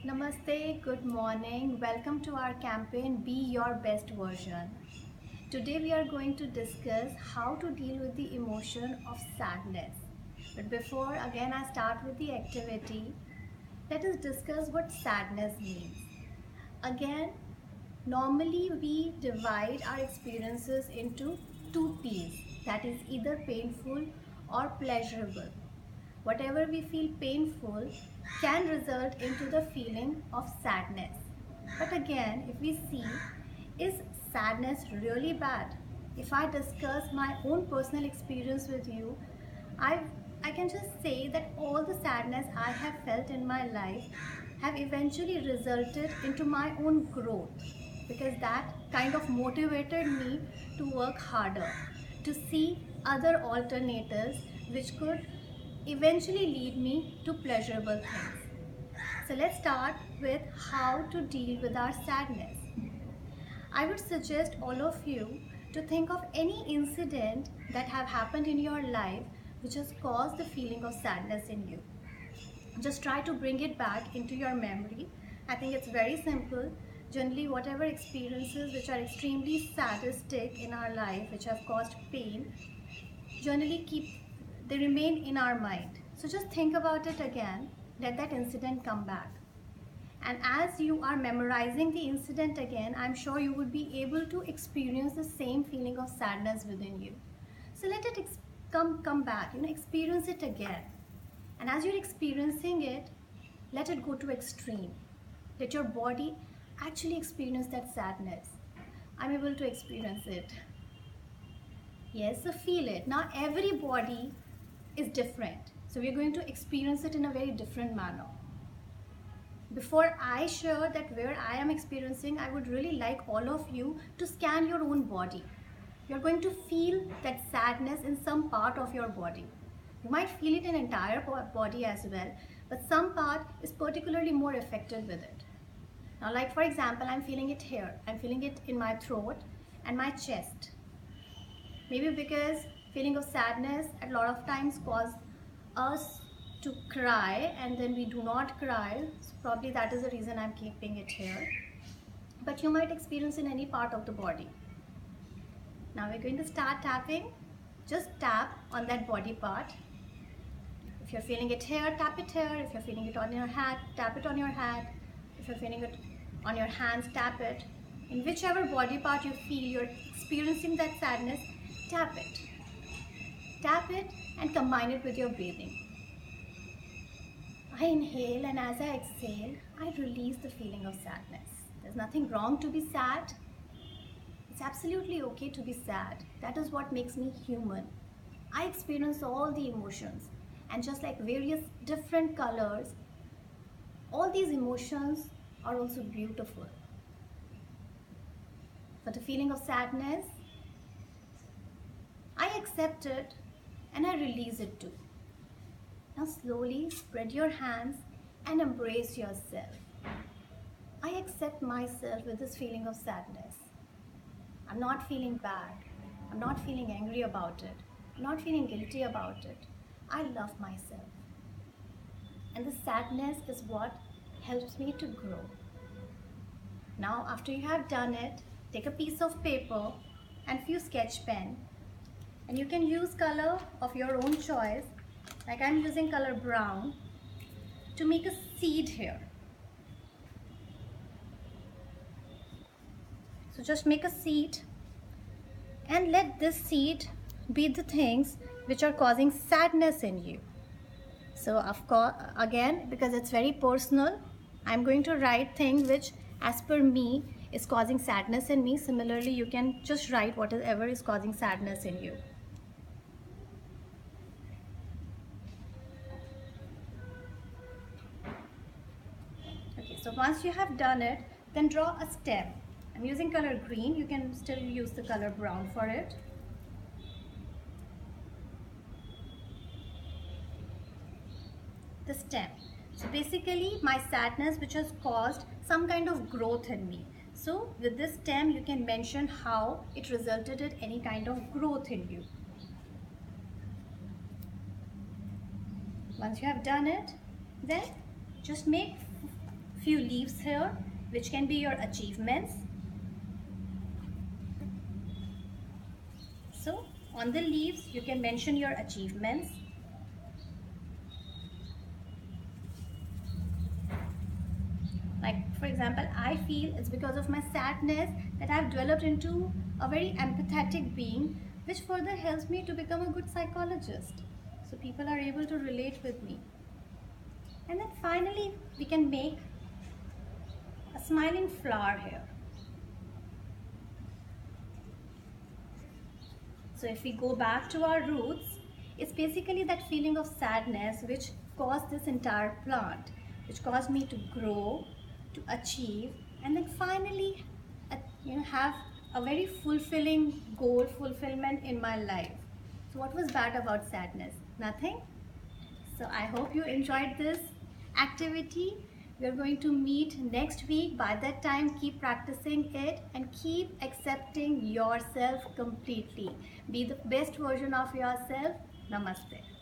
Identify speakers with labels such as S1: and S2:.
S1: Namaste, good morning. Welcome to our campaign Be Your Best Version. Today we are going to discuss how to deal with the emotion of sadness. But before again I start with the activity, let us discuss what sadness means. Again, normally we divide our experiences into two P's, that is either painful or pleasurable. Whatever we feel painful can result into the feeling of sadness. But again, if we see, is sadness really bad? If I discuss my own personal experience with you, I I can just say that all the sadness I have felt in my life have eventually resulted into my own growth, because that kind of motivated me to work harder, to see other alternatives which could eventually lead me to pleasurable things. So let's start with how to deal with our sadness. I would suggest all of you to think of any incident that have happened in your life which has caused the feeling of sadness in you. Just try to bring it back into your memory. I think it's very simple. Generally, whatever experiences which are extremely sadistic in our life, which have caused pain, generally they remain in our mind. So just think about it again. Let that incident come back. And as you are memorizing the incident again, I'm sure you would be able to experience the same feeling of sadness within you. So let it come back, experience it again. And as you're experiencing it, let it go to extreme. Let your body actually experience that sadness. I'm able to experience it. Yes, so feel it. Now every body is different. So we're going to experience it in a very different manner. Before I share that where I am experiencing, I would really like all of you to scan your own body. You're going to feel that sadness in some part of your body. You might feel it in entire body as well, but some part is particularly more affected with it. Now, like for example, I'm feeling it here. I'm feeling it in my throat and my chest. Maybe because feeling of sadness at a lot of times cause us to cry and then we do not cry. So probably that is the reason I'm keeping it here. But you might experience in any part of the body. Now we're going to start tapping. Just tap on that body part. If you're feeling it here, tap it here. If you're feeling it on your hat, tap it on your hat. If you're feeling it on your hands, tap it. In whichever body part you feel you're experiencing that sadness, tap it. Tap it and combine it with your breathing. I inhale, and as I exhale, I release the feeling of sadness. There's nothing wrong to be sad. It's absolutely okay to be sad. That is what makes me human. I experience all the emotions, and just like various different colors, all these emotions are also beautiful. For the feeling of sadness, I accept it and I release it too. Now slowly spread your hands and embrace yourself. I accept myself with this feeling of sadness. I'm not feeling bad. I'm not feeling angry about it. I'm not feeling guilty about it. I love myself. And the sadness is what helps me to grow. Now, after you have done it, take a piece of paper and few sketch pen. And you can use color of your own choice. Like I'm using color brown to make a seed here. So just make a seed and let this seed be the things which are causing sadness in you. So of course, again, because it's very personal, I'm going to write things which as per me is causing sadness in me. Similarly, you can just write whatever is causing sadness in you. Okay, so once you have done it, then draw a stem. I'm using color green. You can still use the color brown for it. The stem. So basically my sadness which has caused some kind of growth in me. So with this stem you can mention how it resulted in any kind of growth in you. Once you have done it, then just make few leaves here, which can be your achievements. So on the leaves, you can mention your achievements. Like for example, I feel it's because of my sadness that I've developed into a very empathetic being, which further helps me to become a good psychologist. So people are able to relate with me. And then finally, we can make a smiling flower here. So if we go back to our roots, it's basically that feeling of sadness which caused this entire plant, which caused me to grow, to achieve, and then finally, have a very fulfilling goal fulfillment in my life. So what was bad about sadness? Nothing. So I hope you enjoyed this activity. We are going to meet next week. By that time, keep practicing it and keep accepting yourself completely. Be the best version of yourself. Namaste.